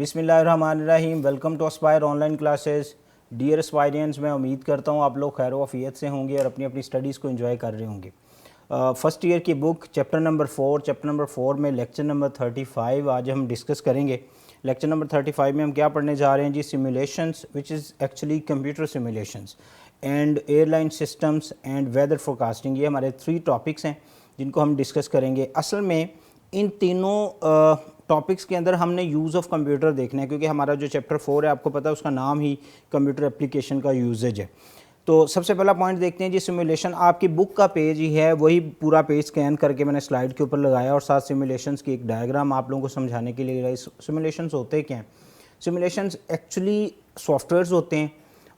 बिस्मिल्लाहिर्रहमानिर्रहीम। Welcome to Aspire online classes. Dear aspirants, मैं उम्मीद करता हूँ आप लोग खैर वफ़ियत से होंगे और अपनी अपनी स्टडीज़ को एंजॉय कर रहे होंगे। फ़र्स्ट ईयर की बुक चैप्टर नंबर 4 में लेक्चर नंबर 35 आज हम डिस्कस करेंगे। लेक्चर नंबर 35 में हम क्या पढ़ने जा रहे हैं जी? Simulations, which is actually computer simulations and airline systems and weather forecasting. ये हमारे 3 टॉपिक्स हैं जिनको हम डिस्कस करेंगे। असल में इन तीनों टॉपिक्स के अंदर हमने यूज़ ऑफ कंप्यूटर देखना है, क्योंकि हमारा जो चैप्टर 4 है आपको पता है उसका नाम ही कंप्यूटर एप्लीकेशन का यूजेज है। तो सबसे पहला पॉइंट देखते हैं जी, सिमुलेशन। आपकी बुक का पेज ही है, वही पूरा पेज स्कैन करके मैंने स्लाइड के ऊपर लगाया और साथ सिमुलेशंस की एक डायग्राम आप लोगों को समझाने के लिए लगाई। सिमुलेशंस होते क्या हैं? सिमुलेशंस एक्चुअली सॉफ्टवेयर्स होते हैं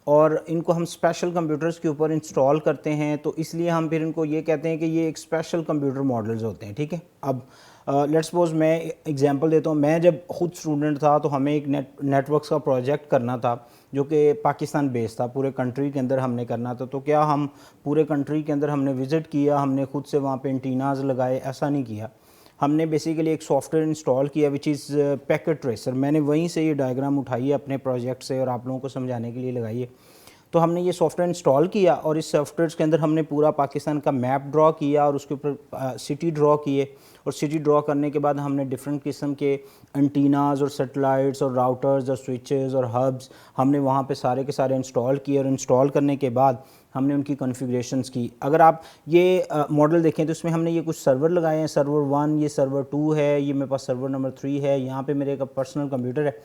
और इनको हम स्पेशल कंप्यूटर्स के ऊपर इंस्टॉल करते हैं, तो इसलिए हम फिर इनको ये कहते हैं कि ये एक स्पेशल कंप्यूटर मॉडल्स होते हैं। ठीक है, अब लेट्स सपोज मैं एग्जांपल देता हूँ। मैं जब खुद स्टूडेंट था तो हमें एक नेटवर्क्स का प्रोजेक्ट करना था जो कि पाकिस्तान बेस्ड था, पूरे कंट्री के अंदर हमने करना था। तो क्या हम पूरे कंट्री के अंदर हमने विज़िट किया, हमने खुद से वहाँ पे एंटीनाज लगाए? ऐसा नहीं किया। हमने बेसिकली एक सॉफ्टवेयर इंस्टॉल किया विच इज़ पैकेट ट्रेसर। मैंने वहीं से ये डायग्राम उठाई है अपने प्रोजेक्ट से और आप लोगों को समझाने के लिए लगाई है। तो हमने ये सॉफ्टवेयर इंस्टॉल किया और इस सॉफ्टवेयर के अंदर हमने पूरा पाकिस्तान का मैप ड्रॉ किया और उसके ऊपर सिटी ड्रॉ किए। और सिटी ड्रॉ करने के बाद हमने डिफरेंट किस्म के एंटीनाज और सैटेलाइट्स और राउटर्स और स्विचेस और हब्स हमने वहाँ पे सारे के सारे इंस्टॉल किए। और इंस्टॉल करने के बाद हमने उनकी कॉन्फ़िगरेशंस की। अगर आप ये मॉडल देखें तो इसमें हमने ये कुछ सर्वर लगाए हैं। सर्वर 1, ये सर्वर 2 है, ये मेरे पास सर्वर नंबर 3 है, यहाँ पे मेरे का पर्सनल कंप्यूटर है।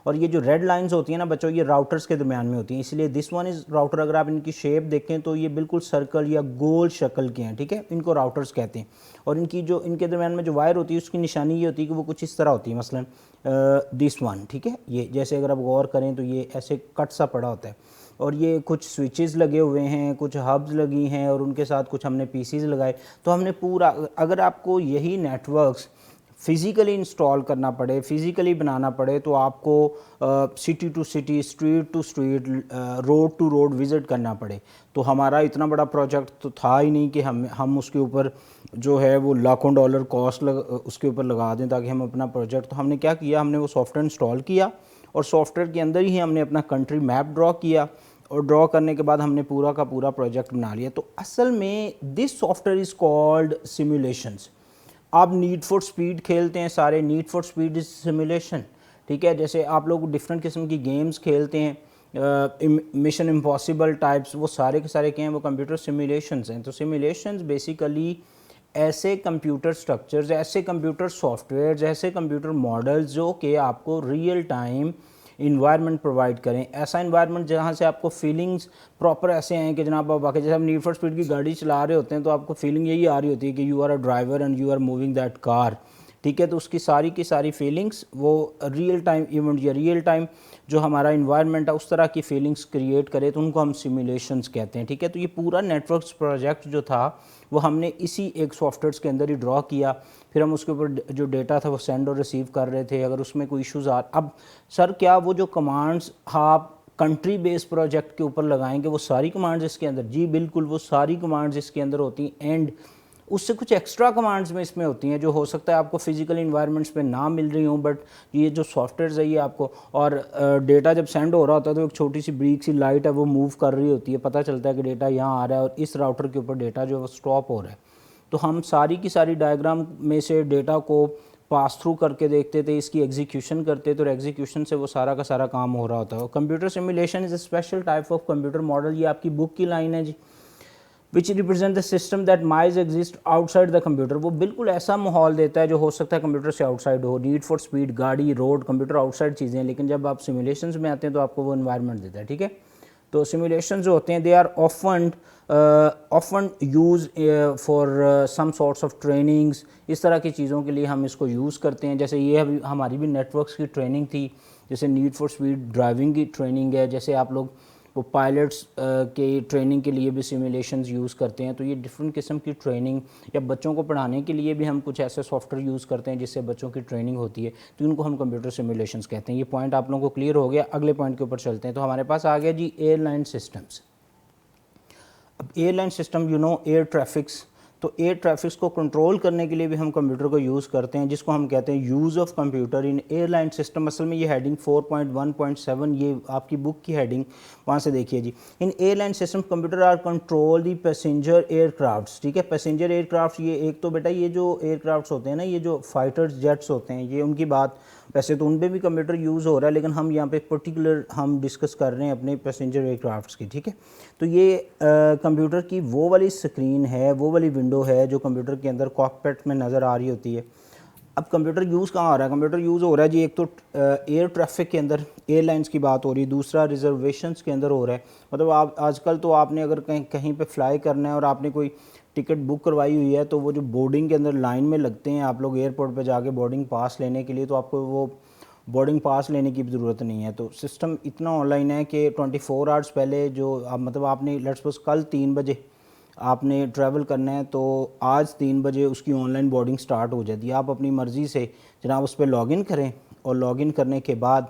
और ये जो रेड लाइंस होती हैं ना बच्चों, ये राउटर्स के दरमियान में होती हैं, इसलिए दिस वन इज़ राउटर। अगर आप इनकी शेप देखें तो ये बिल्कुल सर्कल या गोल शक्ल के हैं। ठीक है, इनको राउटर्स कहते हैं। और इनकी जो इनके दरमियान में जो वायर होती है उसकी निशानी ये होती है कि वो कुछ इस तरह होती है, मसलन दिस वन। ठीक है, ये जैसे अगर आप गौर करें तो ये ऐसे कट सा पड़ा होता है और ये कुछ स्विचेस लगे हुए हैं, कुछ हब्स लगी हैं और उनके साथ कुछ हमने पीसीज लगाए। तो हमने पूरा, अगर आपको यही नेटवर्क्स फ़िज़िकली इंस्टॉल करना पड़े, फ़िज़िकली बनाना पड़े, तो आपको city to city, street to street, road to road visit करना पड़े। तो हमारा इतना बड़ा प्रोजेक्ट तो था ही नहीं कि हम उसके ऊपर जो है वो लाखों डॉलर कॉस्ट उसके ऊपर लगा दें ताकि हम अपना प्रोजेक्ट। तो हमने क्या किया, हमने वो सॉफ्टवेयर इंस्टॉल किया और सॉफ्टवेयर के अंदर ही हमने अपना कंट्री मैप ड्रॉ किया और ड्रॉ करने के बाद हमने पूरा का पूरा प्रोजेक्ट बना लिया। तो असल में this software is called simulations. आप नीड फॉर स्पीड खेलते हैं सारे, need for speed is simulation. ठीक है, जैसे आप लोग डिफरेंट किस्म की गेम्स खेलते हैं, मिशन इम्पॉसिबल टाइप्स, वो सारे के सारे क्या हैं? वो कंप्यूटर सिमुलेशंस हैं। तो सिमुलेशंस बेसिकली ऐसे कंप्यूटर स्ट्रक्चर्स, ऐसे कंप्यूटर सॉफ्टवेयर, ऐसे कंप्यूटर मॉडल्स जो कि आपको रियल टाइम इन्वायरमेंट प्रोवाइड करें। ऐसा इन्वायरमेंट जहाँ से आपको फीलिंग्स प्रॉपर ऐसे आएँ कि जनाब आप वाकई, जैसे आप नीड फॉर स्पीड की गाड़ी चला रहे होते हैं तो आपको फीलिंग यही आ रही होती है कि you are a driver and you are moving that car. ठीक है, तो उसकी सारी की सारी फीलिंग्स वो रियल टाइम इवेंट या रियल टाइम जो हमारा इन्वायरमेंट है उस तरह की फीलिंग्स क्रिएट करे, तो उनको हम सिमुलेशंस कहते हैं। ठीक है, तो ये पूरा नेटवर्क्स प्रोजेक्ट जो था वो हमने इसी एक सॉफ्टवेयर के अंदर ही ड्रॉ किया। फिर हम उसके ऊपर जो डेटा था वो सेंड और रिसीव कर रहे थे। अगर उसमें कोई इश्यूज़ अब सर क्या वो जो कमांड्स आप कंट्री बेस्ड प्रोजेक्ट के ऊपर लगाएंगे वो सारी कमांड्स इसके अंदर? जी बिल्कुल, वो सारी कमांड्स इसके अंदर होती हैं। एंड उससे कुछ एक्स्ट्रा कमांड्स में इसमें होती हैं जो हो सकता है आपको फिजिकल इन्वायरमेंट्स पे ना मिल रही हों, बट ये जो सॉफ्टवेयर है ये आपको, और डेटा जब सेंड हो रहा होता है तो एक छोटी सी ब्रीक सी लाइट है वो मूव कर रही होती है, पता चलता है कि डेटा यहाँ आ रहा है और इस राउटर के ऊपर डेटा जो है वो स्टॉप हो रहा है। तो हम सारी की सारी डायग्राम में से डेटा को पास थ्रू करके देखते थे, इसकी एग्जीक्यूशन करते थे और एग्जीक्यूशन से वो सारा का सारा काम हो रहा होता है। Computer simulation is a special type of computer model. ये आपकी बुक की लाइन है जी, which represent the system that might exist outside the computer. वो बिल्कुल ऐसा माहौल देता है जो हो सकता है कंप्यूटर से आउटसाइड हो। नीड फॉर स्पीड, गाड़ी, रोड, कंप्यूटर आउटसाइड चीज़ें हैं, लेकिन जब आप सिमुलेशंस में आते हैं तो आपको वो इन्वायरमेंट देता है। ठीक है, तो सिमुलेशन जो होते हैं they are often use for some sorts of trainings. इस तरह की चीज़ों के लिए हम इसको यूज़ करते हैं। जैसे ये हमारी भी नेटवर्क्स की ट्रेनिंग थी, जैसे नीड फॉर स्पीड ड्राइविंग की ट्रेनिंग है, जैसे आप लोग वो पायलट्स के ट्रेनिंग के लिए भी सिमुलेशंस यूज़ करते हैं। तो ये डिफरेंट किस्म की ट्रेनिंग, या बच्चों को पढ़ाने के लिए भी हम कुछ ऐसे सॉफ्टवेयर यूज़ करते हैं जिससे बच्चों की ट्रेनिंग होती है, तो इनको हम कंप्यूटर सिमुलेशंस कहते हैं। ये पॉइंट आप लोगों को क्लियर हो गया। अगले पॉइंट के ऊपर चलते हैं। तो हमारे पास आ गया जी एयरलाइन सिस्टम्स। अब airline system, you know, air traffics तो एयर ट्रैफिक्स को कंट्रोल करने के लिए भी हम कंप्यूटर को यूज़ करते हैं, जिसको हम कहते हैं use of computer in airline system. असल में ये हेडिंग 4.1.7 ये आपकी बुक की हेडिंग, वहाँ से देखिए जी। In airline system computer are control the passenger aircrafts, ठीक है। पैसेंजर एयरक्राफ्ट ये एक तो बेटा ये जो एयरक्राफ्ट्स होते हैं ना, ये जो फाइटर्स जेट्स होते हैं, ये उनकी बात, वैसे तो उन पर भी कंप्यूटर यूज़ हो रहा है, लेकिन हम यहाँ पे पर्टिकुलर हम डिस्कस कर रहे हैं अपने पैसेंजर एयरक्राफ्ट्स की, ठीक है। तो ये कंप्यूटर की वो वाली स्क्रीन है, वो वाली विंडो है जो कंप्यूटर के अंदर कॉकपिट में नज़र आ रही होती है। अब कंप्यूटर यूज़ कहाँ हो रहा है? कंप्यूटर यूज़ हो रहा है जी, एक तो एयर ट्रैफिक के अंदर एयरलाइंस की बात हो रही है, दूसरा रिजर्वेशंस के अंदर हो रहा है। मतलब आप आजकल तो आपने अगर कहीं कहीं पे फ्लाई करना है और आपने कोई टिकट बुक करवाई हुई है, तो वो जो बोर्डिंग के अंदर लाइन में लगते हैं आप लोग एयरपोर्ट पे जाके बोर्डिंग पास लेने के लिए, तो आपको वो बोर्डिंग पास लेने की भी ज़रूरत नहीं है। तो सिस्टम इतना ऑनलाइन है कि 24 आवर्स पहले जो आप मतलब आपने लेट्स सपोज कल 3 बजे आपने ट्रैवल करना है, तो आज 3 बजे उसकी ऑनलाइन बोर्डिंग स्टार्ट हो जाती है। आप अपनी मर्ज़ी से जनाब उस पर लॉगिन करें, और लॉगिन करने के बाद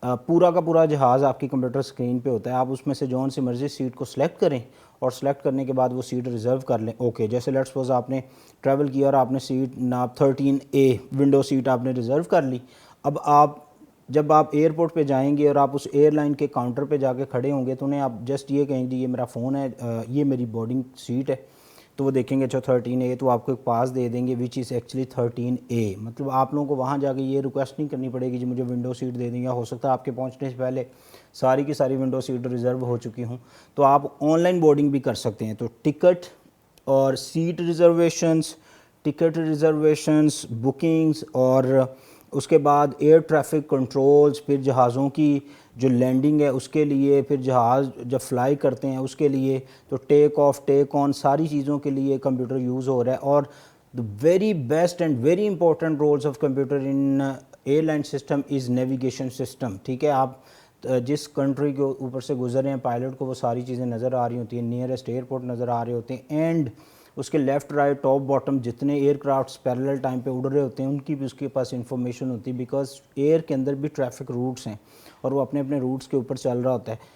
पूरा का पूरा जहाज़ आपकी कंप्यूटर स्क्रीन पे होता है। आप उसमें से जौन सी मर्ज़ी सीट को सिलेक्ट करें, और सेलेक्ट करने के बाद वो सीट रिज़र्व कर लें। ओके, जैसे लेट्स सपोज आपने ट्रैवल किया और आपने सीट नाप 13A विंडो सीट आपने रिज़र्व कर ली। अब आप जब आप एयरपोर्ट पे जाएंगे और आप उस एयरलाइन के काउंटर पे जाके खड़े होंगे, तो उन्हें आप जस्ट ये कहेंगे ये मेरा फ़ोन है, ये मेरी बोर्डिंग सीट है, तो वो देखेंगे अच्छा 13A, तो आपको एक पास दे देंगे विच इज़ एक्चुअली 13A। मतलब आप लोगों को वहाँ जाके ये रिक्वेस्ट नहीं करनी पड़ेगी जी मुझे विंडो सीट दे देंगे, हो सकता है आपके पहुँचने से पहले सारी की सारी विंडो सीट रिज़र्व हो चुकी हूँ। तो आप ऑनलाइन बोर्डिंग भी कर सकते हैं। तो टिकट और सीट रिज़र्वेशंस, टिकट रिज़र्वेशंस, बुकिंग्स, और उसके बाद एयर ट्रैफिक कंट्रोल्स, फिर जहाज़ों की जो लैंडिंग है उसके लिए, फिर जहाज़ जब फ्लाई करते हैं उसके लिए, तो टेक ऑफ टेक ऑन सारी चीज़ों के लिए कंप्यूटर यूज़ हो रहा है। और the very best and very important roles of computer in airline system is navigation system, ठीक है। आप जिस कंट्री के ऊपर से गुजर रहे हैं, पायलट को वो सारी चीज़ें नज़र आ रही होती हैं, नियरेस्ट एयरपोर्ट नज़र आ रहे होते हैं, एंड उसके लेफ़्ट राइट टॉप बॉटम जितने एयरक्राफ्ट्स पैरेलल टाइम पे उड़ रहे होते हैं उनकी भी उसके पास इंफॉर्मेशन होती है, बिकॉज एयर के अंदर भी ट्रैफिक रूट्स हैं और वो अपने अपने रूट्स के ऊपर चल रहा होता है।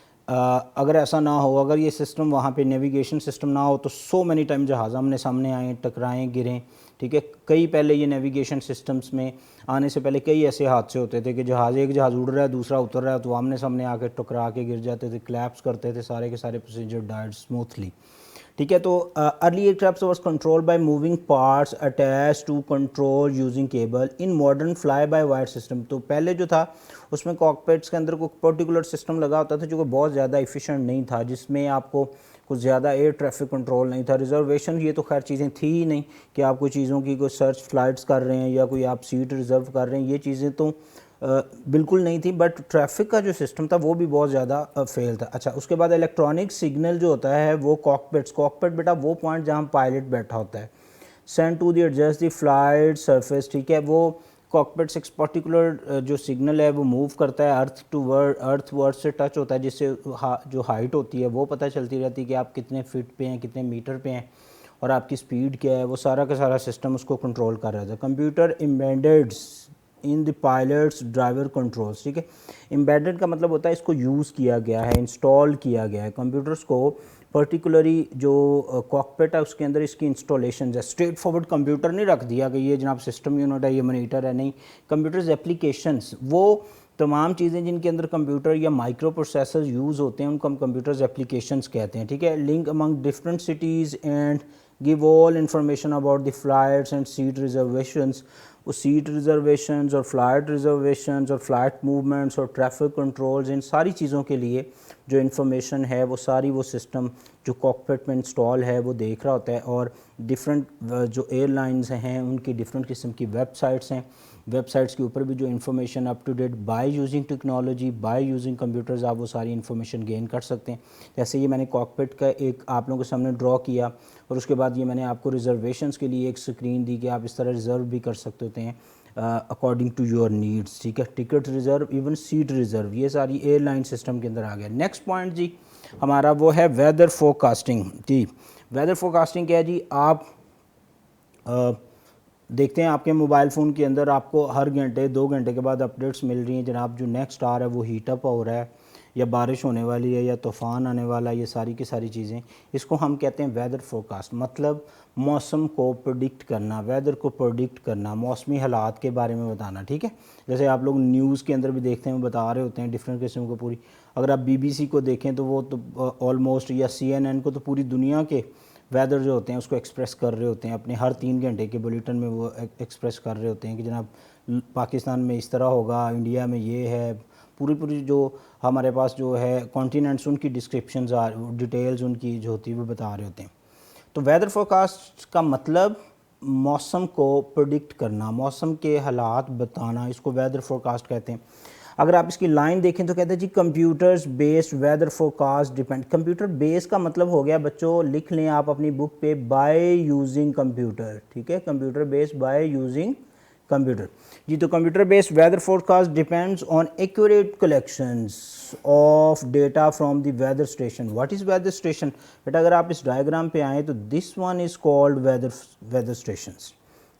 अगर ऐसा ना हो, अगर ये सिस्टम वहाँ पे नेविगेशन सिस्टम ना हो, तो सो मैनी टाइम जहाज़ आमने सामने आएँ, टकराएँ, गिरें, ठीक है। कई पहले ये नेविगेशन सिस्टम्स में आने से पहले कई ऐसे हादसे होते थे कि एक जहाज़ उड़ रहा है, दूसरा उतर रहा है, तो आमने सामने आके टकरा के गिर जाते थे, क्लैप्स करते थे, सारे के सारे पैसेंजर डाइड स्मूथली, ठीक है। तो early aircraft was controlled by moving parts attach to control using cable. In modern fly by wire system, तो पहले जो था उसमें कॉकपिट्स के अंदर कोई पर्टिकुलर सिस्टम लगा होता था जो कि बहुत ज़्यादा एफिशिएंट नहीं था, जिसमें आपको कुछ ज़्यादा एयर ट्रैफिक कंट्रोल नहीं था। रिजर्वेशन ये तो खैर चीज़ें थी ही नहीं कि आप कोई चीज़ों की कोई सर्च फ्लाइट्स कर रहे हैं या कोई आप सीट रिज़र्व कर रहे हैं, ये चीज़ें तो बिल्कुल नहीं थी। बट ट्रैफिक का जो सिस्टम था वो भी बहुत ज़्यादा फेल था। अच्छा, उसके बाद इलेक्ट्रॉनिक सिग्नल जो होता है वो कॉकपिट बेटा वो पॉइंट जहाँ पायलट बैठा होता है, send to the adjust the flight surface, ठीक है। वो कॉकपिट एक पर्टिकुलर जो सिग्नल है वो मूव करता है earth toward, earthward से टच होता है, जिससे जो हाइट होती है वो पता चलती रहती है कि आप कितने फीट पे हैं, कितने मीटर पे हैं, और आपकी स्पीड क्या है। वो सारा का सारा सिस्टम उसको कंट्रोल कर रहा था। Computer embedded in the pilots driver controls, ठीक है। एम्बेडेड का मतलब होता है इसको यूज़ किया गया है, इंस्टॉल किया गया है कंप्यूटर्स को, पर्टिकुलरली जो कॉकपिट है उसके अंदर इसकी इंस्टॉलेशन है। स्ट्रेट फॉरवर्ड कंप्यूटर नहीं रख दिया कि ये जनाब सिस्टम यूनिट है, ये मॉनिटर है, नहीं। कंप्यूटर्स एप्लीकेशंस, वो तमाम चीज़ें जिनके अंदर कंप्यूटर या माइक्रो प्रोसेसर यूज़ होते हैं उनको हम कंप्यूटर्स एप्लीकेशंस कहते हैं, ठीक है। Link among different cities and give all information about the flights and seat reservations. वो सीट रिजर्वेशंस और फ्लाइट रिजर्वेशंस और फ्लाइट मूवमेंट्स और ट्रैफिक कंट्रोल्स, इन सारी चीज़ों के लिए जो इन्फॉर्मेशन है वो सारी वो सिस्टम जो कॉकपिट में इंस्टॉल है वो देख रहा होता है। और डिफरेंट जो एयरलाइंस हैं उनकी डिफरेंट किस्म की वेबसाइट्स हैं, वेबसाइट्स के ऊपर भी जो information up to date by using technology, by using computers, आप वो सारी इन्फॉर्मेशन गेन कर सकते हैं। जैसे ये मैंने कॉकपिट का एक आप लोगों के सामने ड्रॉ किया, और उसके बाद ये मैंने आपको रिजर्वेशंस के लिए एक स्क्रीन दी कि आप इस तरह रिज़र्व भी कर सकते होते हैं अकॉर्डिंग टू योर नीड्स, ठीक है। Ticket reserve, even seat reserve, ये सारी एयरलाइन सिस्टम के अंदर आ गया। नेक्स्ट पॉइंट जी हमारा वो है वेदर फोरकास्टिंग। जी, वेदर फोरकास्टिंग क्या है जी? आप देखते हैं आपके मोबाइल फ़ोन के अंदर आपको हर घंटे 2 घंटे के बाद अपडेट्स मिल रही हैं, जनाब जो नेक्स्ट आ रहा है वो हीटअप हो रहा है, या बारिश होने वाली है या तूफ़ान आने वाला है, ये सारी की सारी चीज़ें, इसको हम कहते हैं वेदर फोरकास्ट। मतलब मौसम को प्रेडिक्ट करना, वेदर को प्रेडिक्ट करना, मौसमी हालात के बारे में बताना। ठीक है, जैसे आप लोग न्यूज़ के अंदर भी देखते हैं, वो बता रहे होते हैं डिफरेंट किस्म को पूरी। अगर आप BBC को देखें तो वो तो ऑलमोस्ट, या CNN को, तो पूरी दुनिया के वेदर जो होते हैं उसको एक्सप्रेस कर रहे होते हैं अपने हर 3 घंटे के बुलेटिन में। वो एक्सप्रेस कर रहे होते हैं कि जनाब पाकिस्तान में इस तरह होगा, इंडिया में ये है, पूरी पूरी जो हमारे पास जो है कॉन्टिनेंट्स, उनकी डिस्क्रिप्शंस, डिटेल्स उनकी जो होती है वो बता रहे होते हैं। तो वेदर फोरकास्ट का मतलब मौसम को प्रेडिक्ट करना, मौसम के हालात बताना, इसको वेदर फोरकास्ट कहते हैं। अगर आप इसकी लाइन देखें तो कहते हैं जी computers based weather forecast depend. Computer base का मतलब हो गया बच्चों, लिख लें आप अपनी बुक पे, बाय यूजिंग कंप्यूटर। ठीक है, computer based by using computer जी। तो computer based weather forecast depends on accurate collections of data from the weather station. What is weather station? बेटा अगर आप इस डायग्राम पे आएँ तो this one is called weather stations.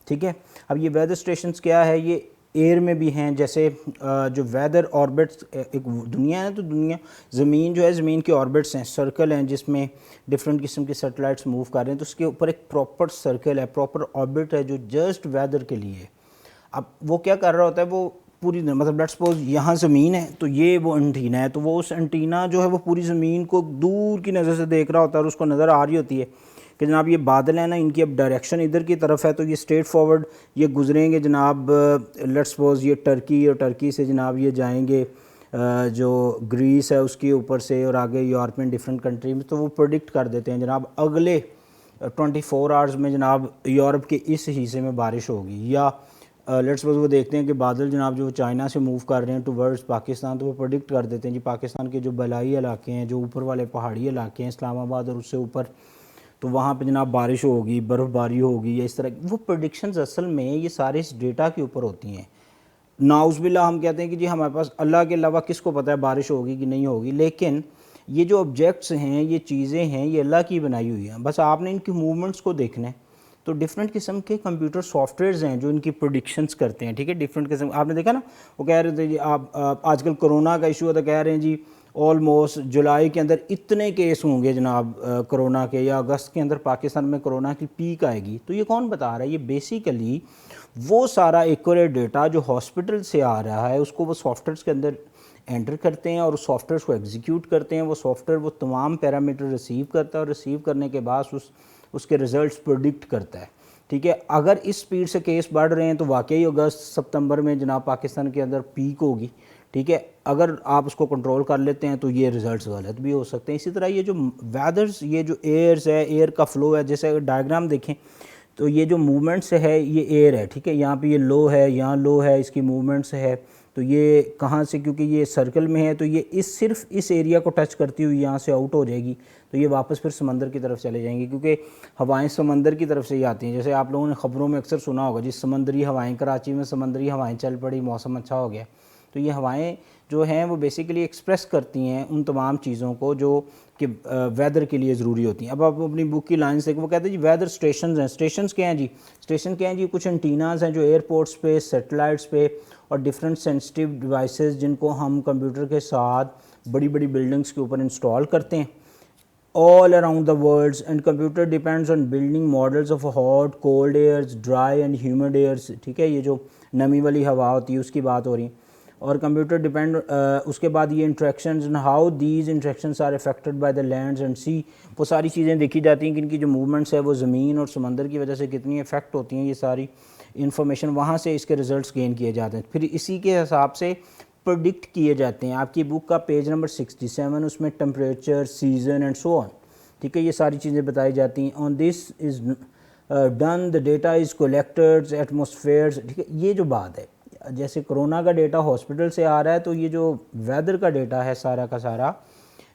ठीक है, अब ये वेदर स्टेशंस क्या है? ये एयर में भी हैं, जैसे जो वेदर ऑर्बिट्स, एक दुनिया है तो दुनिया, ज़मीन जो है, ज़मीन के ऑर्बिट्स हैं, सर्कल हैं जिसमें डिफरेंट किस्म के सैटेलाइट्स मूव कर रहे हैं, तो उसके ऊपर एक प्रॉपर सर्कल है, प्रॉपर ऑर्बिट है जो जस्ट वेदर के लिए है। अब वो क्या कर रहा होता है, वो पूरी, मतलब लेट्स सपोज यहाँ ज़मीन है तो ये वो एंटीना है, तो वो उस एंटीना जो है वो पूरी ज़मीन को दूर की नज़र से देख रहा होता है और उसको नज़र आ रही होती है कि जनाब ये बादल है ना, इनकी अब डायरेक्शन इधर की तरफ है, तो ये स्ट्रेट फॉरवर्ड ये गुजरेंगे जनाब, लेट्स सपोज ये टर्की, और टर्की से जनाब ये जाएंगे जो ग्रीस है उसके ऊपर से, और आगे यूरोपियन डिफरेंट कंट्री में। तो वो प्रेडिक्ट कर देते हैं जनाब अगले 24 आवर्स में जनाब यूरोप के इस हिस्से में बारिश होगी, या लेट्स सपोज वो देखते हैं कि बादल जनाब जो चाइना से मूव कर रहे हैं टुवर्ड्स पाकिस्तान, तो वो प्रेडिक्ट कर देते हैं जी पाकिस्तान के जो बलाई इलाके हैं, जो ऊपर वाले पहाड़ी इलाके हैं, इस्लामाबाद और उससे ऊपर, तो वहाँ पे जनाब बारिश होगी, बर्फ़बारी होगी, या इस तरह। वो प्रेडिक्शंस असल में ये सारे इस डेटा के ऊपर होती हैं। नाउज़ुबिल्लाह हम कहते हैं कि जी हमारे पास अल्लाह के अलावा किसको पता है बारिश होगी कि नहीं होगी, लेकिन ये जो ऑब्जेक्ट्स हैं, ये चीज़ें हैं, ये अल्लाह की बनाई हुई हैं, बस आपने इनकी मूवमेंट्स को देखना है। तो डिफरेंट किस्म के कंप्यूटर सॉफ्टवेयर्स हैं जो इनकी प्रेडिक्शंस करते हैं। ठीक है, डिफरेंट किस्म, आपने देखा ना, वो कह रहे थे जी आप आजकल कोरोना का इशू है तो कह रहे हैं जी ऑलमोस्ट जुलाई के अंदर इतने केस होंगे जनाब कोरोना के, या अगस्त के अंदर पाकिस्तान में कोरोना की पीक आएगी। तो ये कौन बता रहा है? ये बेसिकली वो सारा एक्यूरेट डेटा जो हॉस्पिटल से आ रहा है, उसको वो सॉफ्टवेयर्स के अंदर एंटर करते हैं और उस सॉफ्टवेयर को एग्जीक्यूट करते हैं। वो सॉफ्टवेयर वो तमाम पैरामीटर रिसीव करता है और रिसीव करने के बाद उसके रिज़ल्ट्स प्रेडिक्ट करता है। ठीक है, अगर इस स्पीड से केस बढ़ रहे हैं तो वाकई अगस्त सितंबर में जनाब पाकिस्तान के अंदर पीक होगी। ठीक है, अगर आप उसको कंट्रोल कर लेते हैं तो ये रिज़ल्ट्स गलत भी हो सकते हैं। इसी तरह ये जो वेदर्स, ये जो एयर्स है, एयर का फ्लो है, जैसे अगर डायग्राम देखें तो ये जो मूवमेंट्स है ये एयर है। ठीक है, यहाँ पे ये लो है, यहाँ लो है, इसकी मूवमेंट्स है। तो ये कहाँ से, क्योंकि ये सर्कल में है तो ये सिर्फ इस एरिया को टच करती हुई यहाँ से आउट हो जाएगी, तो ये वापस फिर समंदर की तरफ चले जाएंगी, क्योंकि हवाएं समंदर की तरफ से ही आती हैं। जैसे आप लोगों ने ख़बरों में अक्सर सुना होगा जी समंदरी हवाएं, कराची में समंदरी हवाएं चल पड़ी, मौसम अच्छा हो गया। तो ये हवाएं जो हैं वो बेसिकली एक्सप्रेस करती हैं उन तमाम चीज़ों को जो कि वेदर के लिए ज़रूरी होती हैं। अब आप अपनी बुक की लाइन से वो कहते हैं जी वेदर स्टेशंस हैं। स्टेशंस क्या हैं जी? स्टेशन क्या हैं जी? कुछ एंटीनाज हैं जो एयरपोर्ट्स पे, सैटेलाइट्स पे और डिफरेंट सेंसिटिव डिवाइसेस जिनको हम कंप्यूटर के साथ बड़ी बड़ी बिल्डिंग्स के ऊपर इंस्टॉल करते हैं all around the world, and computer depends on building models of hot, cold airs, dry and humid airs। ठीक है, ये जो नमी वाली हवा होती है उसकी बात हो रही है। और कंप्यूटर डिपेंड उसके बाद ये interactions and how these interactions are affected by the lands and sea, वो सारी चीज़ें देखी जाती हैं कि इनकी जो मूवमेंट्स है वो ज़मीन और समंदर की वजह से कितनी इफेक्ट होती हैं। ये सारी इन्फॉर्मेशन वहाँ से इसके रिजल्ट्स गेन किए जाते हैं, फिर इसी के हिसाब से प्रेडिक्ट किए जाते हैं। आपकी बुक का पेज नंबर 67, उसमें temperature, season and so on, ठीक है, ये सारी चीज़ें बताई जाती हैं। On this is done the data is collected एटमॉस्फेयर्स। ठीक है, ये जो बात है, जैसे कोरोना का डेटा हॉस्पिटल से आ रहा है तो ये जो वेदर का डेटा है सारा का सारा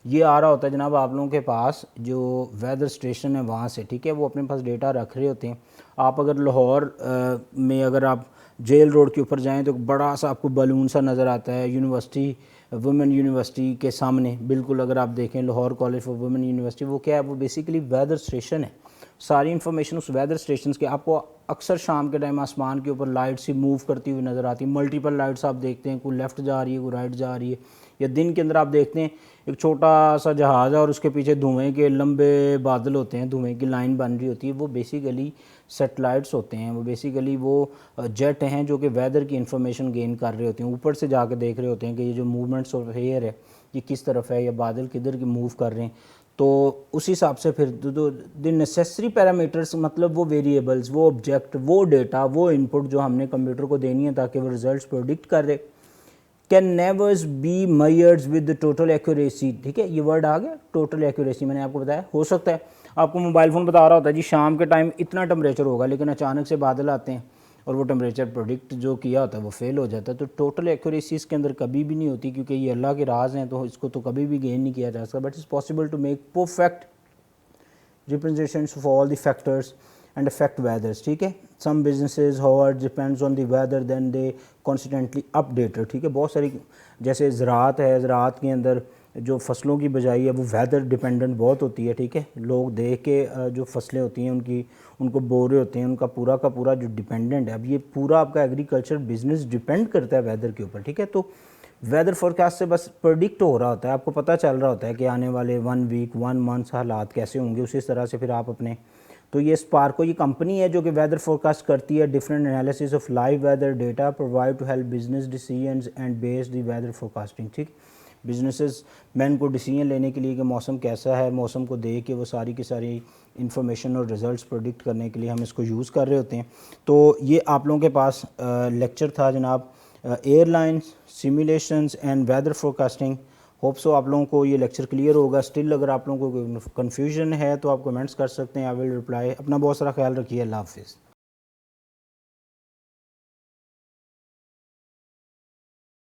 ये आ रहा होता है जनाब आप लोगों के पास जो वेदर स्टेशन है वहाँ से। ठीक है, वो अपने पास डेटा रख रहे होते हैं। आप अगर लाहौर में अगर आप जेल रोड के ऊपर जाएं तो बड़ा सा आपको बलून सा नज़र आता है यूनिवर्सिटी, वुमेन यूनिवर्सिटी के सामने बिल्कुल। अगर आप देखें Lahore college for women university, वो क्या है, वो बेसिकली वेदर स्टेशन है। सारी इन्फॉर्मेशन उस वेदर स्टेशन के आपको अक्सर शाम के टाइम आसमान के ऊपर लाइट्स ही मूव करती हुई नज़र आती है। मल्टीपल लाइट्स आप देखते हैं, कोई लेफ़्ट जा रही है, कोई राइट जा रही है, या दिन के अंदर आप देखते हैं एक छोटा सा जहाज़ है और उसके पीछे धुएं के लंबे बादल होते हैं, धुएं की लाइन बन रही होती है, वो बेसिकली सेटेलाइट्स होते हैं, वो बेसिकली वो जेट हैं जो कि वेदर की इंफॉर्मेशन गेन कर रहे होते हैं, ऊपर से जाके देख रहे होते हैं कि ये जो मूवमेंट्स ऑफ एयर है ये किस तरफ है या बादल किधर की मूव कर रहे हैं। तो उस हिसाब से फिर द नेसेसरी पैरामीटर्स मतलब वो वेरिएबल्स, वो ऑब्जेक्ट, वो डेटा, वो इनपुट जो हमने कंप्यूटर को देनी है ताकि वो रिजल्ट्स प्रोडिक्ट कर they, can never be measured with total accuracy. ठीक है, ये वर्ड आ गया टोटल एक्यूरेसी, मैंने आपको बताया। हो सकता है आपको मोबाइल फ़ोन बता रहा होता है जी शाम के टाइम इतना टेम्परेचर होगा, लेकिन अचानक से बादल आते हैं और वो टेम्परेचर प्रोडिक्ट जो किया होता है वो फेल हो जाता है। तो टोटल एक्यूरेसी इसके अंदर कभी भी नहीं होती, क्योंकि ये अल्लाह के राज हैं, तो इसको तो कभी भी गेन नहीं किया जा सकता। But it's possible to make perfect representations of all the factors and affect weathers। ठीक है, some businesses however depends on the weather then they constantly update। ठीक है, बहुत सारी जैसे ज़राअत है, ज़राअत के अंदर जो फसलों की बजाई है वो वेदर डिपेंडेंट बहुत होती है। ठीक है, लोग देख के जो फसलें होती हैं उनको बो रहे होते हैं, उनका पूरा का पूरा जो डिपेंडेंट है, अब ये पूरा आपका एग्रीकल्चर बिजनेस डिपेंड करता है वेदर के ऊपर। ठीक है, तो वेदर फोरकास्ट से बस प्रेडिक्ट हो रहा होता है, आपको पता चल रहा होता है कि आने वाले 1 वीक 1 मंथ हालात कैसे होंगे, उसी तरह से फिर आप अपने, तो ये स्पार्को ये कंपनी है जो कि वेदर फोरकास्ट करती है, different analysis of live weather data provide to help business decisions and based the weather forecasting. ठीक, बिजनेसेस मैन को डिसीजन लेने के लिए कि मौसम कैसा है, मौसम को देख के वो सारी की सारी इन्फॉर्मेशन और रिजल्ट्स प्रेडिक्ट करने के लिए हम इसको यूज़ कर रहे होते हैं। तो ये आप लोगों के पास लेक्चर था जनाब, airlines simulations and weather forecasting. Hope so आप लोगों को ये लेक्चर क्लियर होगा। स्टिल अगर आप लोगों को कोई कन्फ्यूजन है तो आप कमेंट्स कर सकते हैं, आई विल रिप्लाई। अपना बहुत सारा ख्याल रखिए, अल्लाह हाफिज़।